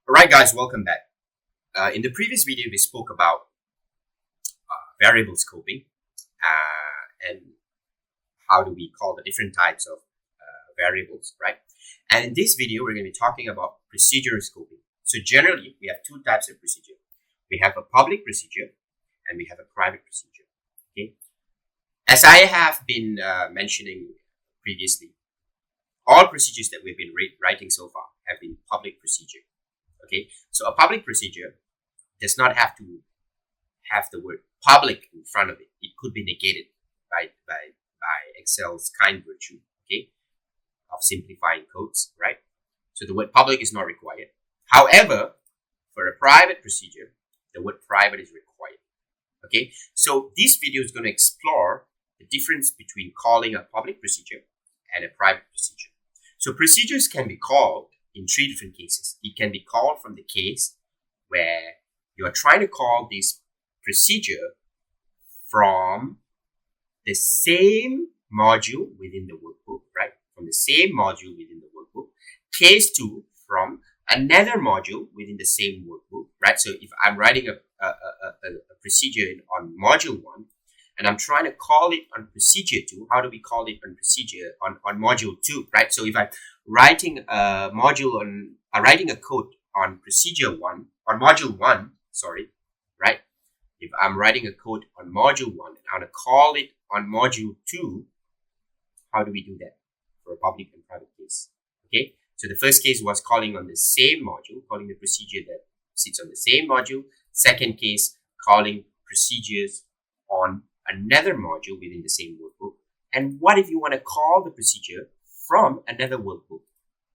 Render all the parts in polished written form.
Alright guys, welcome back. In the previous video, we spoke about variable scoping and how do we call the different types of variables, right? And in this video, we're going to be talking about procedure scoping. So generally, we have two types of procedure. We have a public procedure and we have a private procedure, okay? As I have been mentioning previously, all procedures that we've been writing so far have been public procedure. Okay, so a public procedure does not have to have the word public in front of it. It could be negated by Excel's kind virtue, okay, of simplifying codes, right? So the word public is not required. However, for a private procedure, the word private is required. Okay, so this video is going to explore the difference between calling a public procedure and a private procedure. So procedures can be called in three different cases. It can be called from the case where you are trying to call this procedure from the same module within the workbook, right? From the same module within the workbook. Case 2, from another module within the same workbook, right? So if I'm writing a procedure on module 1, and I'm trying to call it on procedure 2, how do we call it on procedure on module 2, right? So if I'm writing a code on procedure 1, on module 1, right? If I'm writing a code on module 1 and I want to call it on module 2, how do we do that for a public and private case? Okay, so the first case was calling on the same module, calling the procedure that sits on the same module. Second case, calling procedures on another module within the same workbook. And what if you want to call the procedure from another workbook?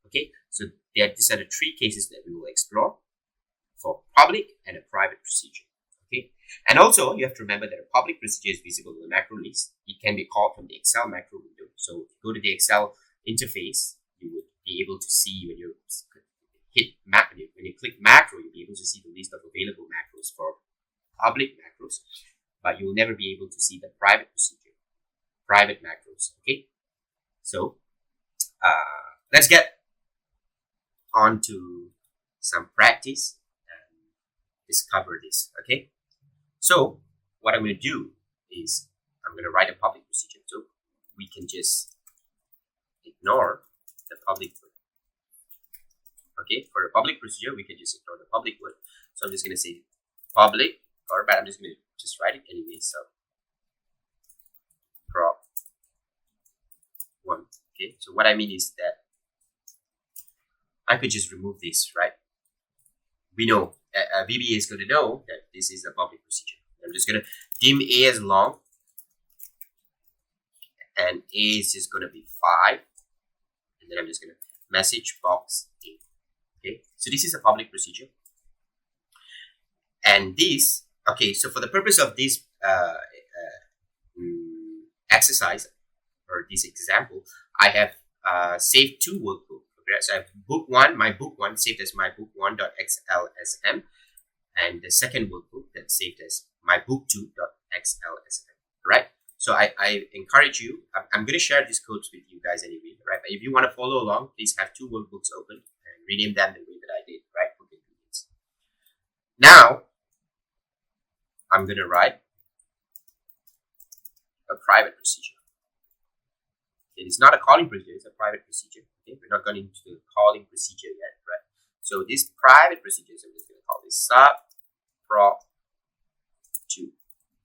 Okay, so these are the three cases that we will explore for public and a private procedure. Okay, and also you have to remember that a public procedure is visible in the macro list. It can be called from the Excel macro window. So if you go to the Excel interface, you would be able to see when you click macro, you'll be able to see the list of available macros for public macros. But you will never be able to see the private procedure, private macros, okay? So, let's get on to some practice and discover this, okay? So, what I'm going to do is, I'm going to write a public procedure, so we can just ignore the public word. Okay, for a public procedure, we can just ignore the public word. So, I'm just going to say public, but I'm just going to just write it anyway. So prop 1. Okay, so what I mean is that I could just remove this, right? We know VBA is going to know that this is a public procedure. I'm just going to dim A as long, and A is just going to be 5, and then I'm just going to message box A. Okay, so this is a public procedure, and this. Okay, so for the purpose of this exercise or this example, I have saved two workbooks. Okay, so I have book 1, my book 1 saved as my book 1.xlsm, and the second workbook that's saved as my book 2.xlsm. Right? So I encourage you. I'm going to share these codes with you guys anyway. Right? But if you want to follow along, please have two workbooks open and rename them the way that I did. Right? For convenience. Now, I'm going to write a private procedure. It is not a calling procedure, it's a private procedure. Okay, we're not going into the calling procedure yet, right? So this private procedure, so I'm just going to call this sub prop 2.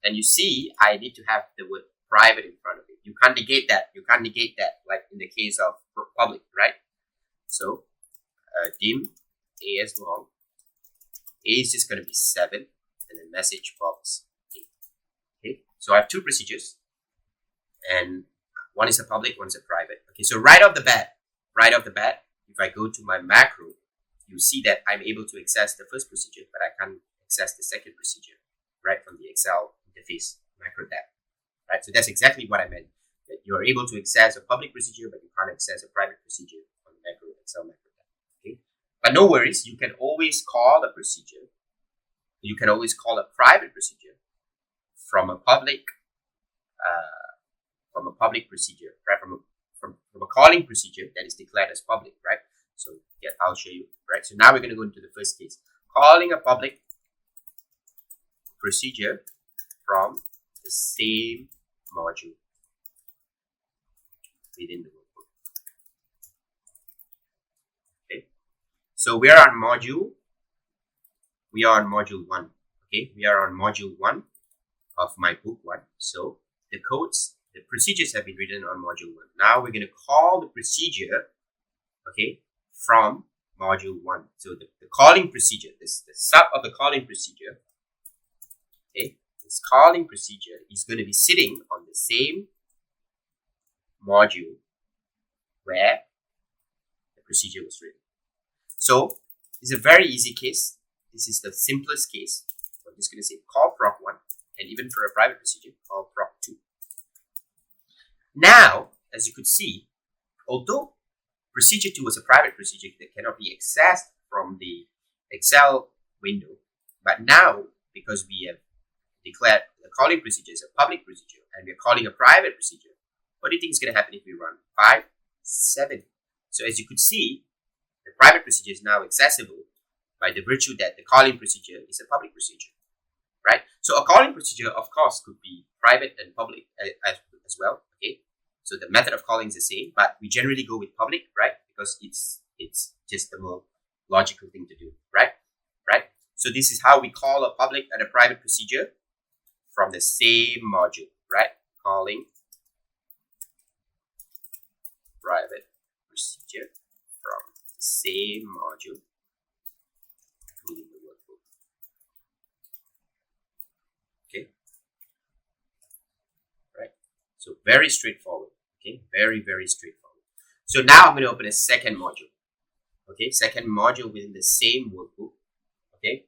And you see, I need to have the word private in front of it. You can't negate that. You can't negate that, like in the case of public, right? So dim A as long. A is just going to be 7. And then message box 8. Okay, so I have two procedures, and one is a public, one is a private. Okay, so right off the bat, if I go to my macro, you see that I'm able to access the first procedure, but I can't access the second procedure, right, from the Excel interface macro tab. Right, so that's exactly what I meant. That you are able to access a public procedure, but you can't access a private procedure on the macro Excel macro tab. Okay, but no worries, you can always call the procedure. You can always call a private procedure from a public procedure, right? From a calling procedure that is declared as public, right? So Yeah, I'll show you, right? So now we're going to go into the first case. Calling a public procedure from the same module within the workbook. Okay. So we are on module 1. Okay, we are on module 1 of my book 1. So the procedures have been written on module 1. Now we're going to call the procedure, okay, from module 1. So the calling procedure, the sub of the calling procedure, okay, this calling procedure is going to be sitting on the same module where the procedure was written. So it's a very easy case. This is the simplest case. So I'm just going to say call proc 1, and even for a private procedure, call proc 2. Now, as you could see, although procedure 2 was a private procedure that cannot be accessed from the Excel window, but now, because we have declared the calling procedure as a public procedure and we're calling a private procedure, what do you think is going to happen if we run 5, 7? So as you could see, the private procedure is now accessible by the virtue that the calling procedure is a public procedure, right? So a calling procedure, of course, could be private and public as well, okay? So the method of calling is the same, but we generally go with public, right? Because it's just the more logical thing to do, right? Right? So this is how we call a public and a private procedure from the same module, right? Calling private procedure from the same module within the workbook. Okay? Right? So very straightforward. Okay? Very, very straightforward. So now I'm going to open a second module. Okay? Second module within the same workbook. Okay?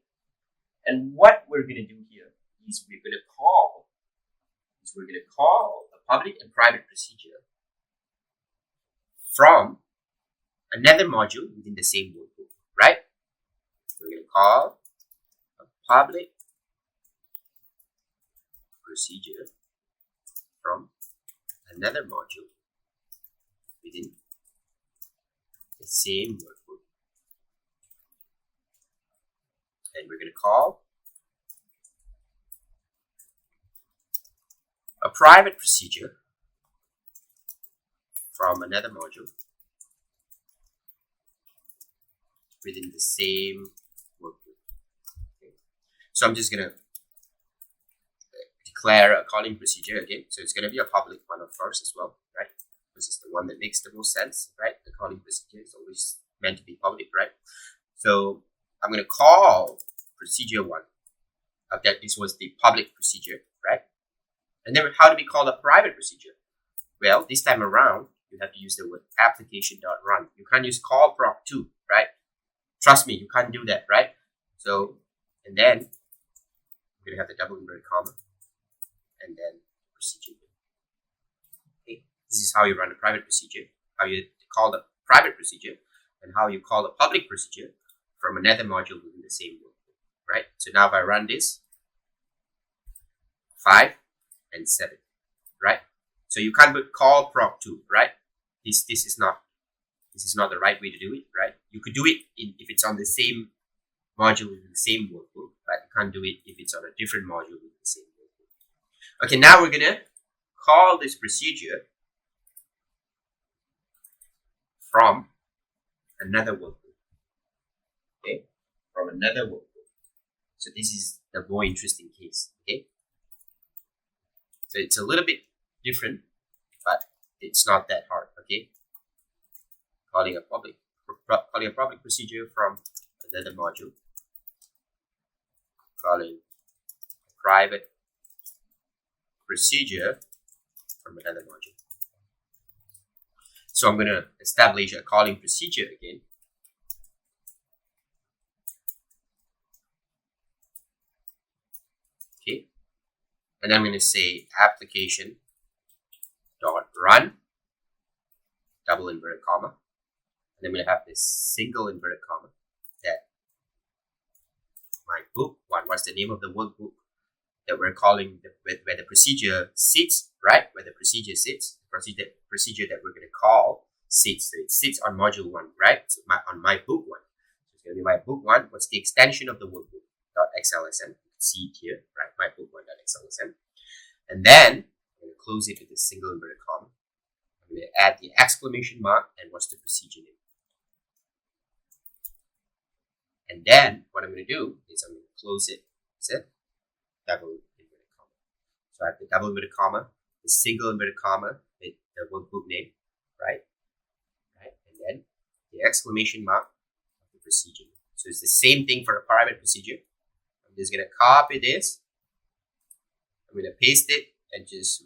And what we're going to do here is we're going to call a public and private procedure from another module within the same workbook, right? We're going to call a public procedure from another module within the same workbook. And we're going to call a private procedure from another module within the same workbook. Okay. So I'm just going to declare a calling procedure again. So it's going to be a public one, of course, as well, right? This is the one that makes the most sense, right? The calling procedure is always meant to be public, right? So I'm going to call procedure 1. That this was the public procedure, right? And then how do we call a private procedure? Well, this time around, you have to use the word application.run. You can't use call proc 2, right? Trust me, you can't do that, right? So, and then we're going to have the double inverted comma and then procedure. Okay, this is how you run a private procedure, how you call the private procedure, and how you call a public procedure from another module within the same workbook, right? So now if I run this, 5 and 7, right? So you can't put call proc 2, right? This is not the right way to do it, right? You could do it if it's on the same module within the same workbook, but you can't do it if it's on a different module within the same workbook. Okay, now we're gonna call this procedure from another workbook. Okay, from another workbook. So this is the more interesting case. Okay, so it's a little bit different, but it's not that hard. Okay, calling a public procedure from another module, calling a private procedure from another module. So I'm going to establish a calling procedure again. Okay, and I'm going to say application dot run double inverted comma, and I'm going to have this single inverted comma that my book 1. What's the name of the workbook that we're calling where the procedure sits, right? Where the procedure sits, the procedure that we're going to call sits. So it sits on module 1, right? So on my book 1. So it's going to be my book 1. What's the extension of the workbook? .xlsn. You can see it here, right? My book 1.xlsn. And then I'm going to close it with a single inverted comma. I'm going to add the exclamation mark and what's the procedure name. And then what I'm going to do is I'm going to close it. That's it. Double inverted comma. So I have the double inverted comma, the single inverted comma with the workbook name, right? And then the exclamation mark of the procedure. So it's the same thing for a private procedure. I'm just going to copy this. I'm going to paste it and just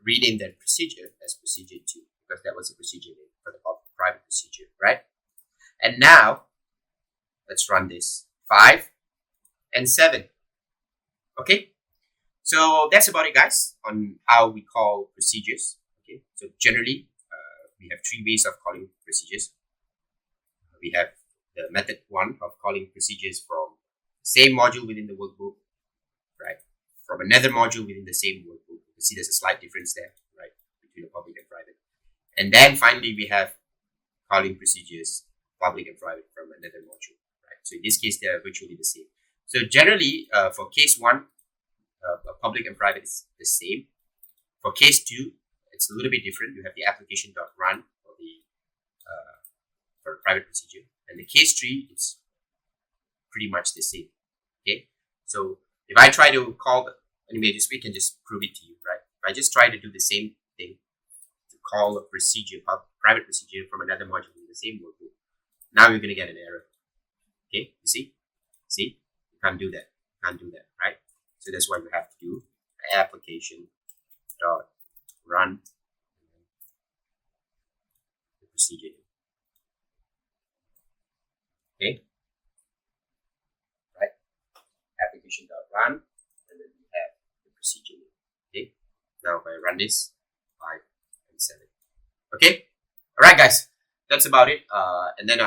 rename that procedure as procedure 2 because that was the procedure name for the private procedure, right? And now let's run this 5 and 7. Okay, so that's about it, guys, on how we call procedures. Okay, so generally we have 3 ways of calling procedures. We have the method 1 of calling procedures from the same module within the workbook, right? From another module within the same workbook. You can see there's a slight difference there, right, between the public and private. And then finally we have calling procedures public and private from another module, right? So in this case they are virtually the same. So generally for case 1, public and private is the same. For case 2, it's a little bit different. You have the application.run for the for private procedure, and the case 3 is pretty much the same. Okay, so if I try to call anyway, we can just prove it to you, right? If I just try to do the same thing to call a procedure, private procedure from another module in the same workbook, now you're going to get an error. Okay, you see, you can't do that. Right? So that's why you have to do application dot run the procedure. Okay, right? Application dot run, and then we have the procedure. Okay, now if I run this 5 and 7. Okay, all right, guys, that's about it. And then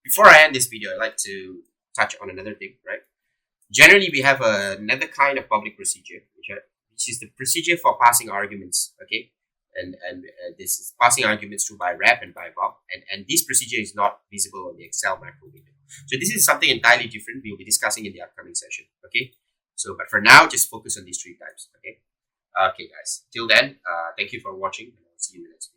before I end this video, I'd like to touch on another thing, right? Generally, we have another kind of public procedure, which is the procedure for passing arguments. Okay, and this is passing arguments through by rep and by bob, and this procedure is not visible on the Excel macro window. So this is something entirely different. We'll be discussing in the upcoming session. Okay, so but for now, just focus on these 3 types. Okay, guys. Till then, thank you for watching, and I'll see you in the next video.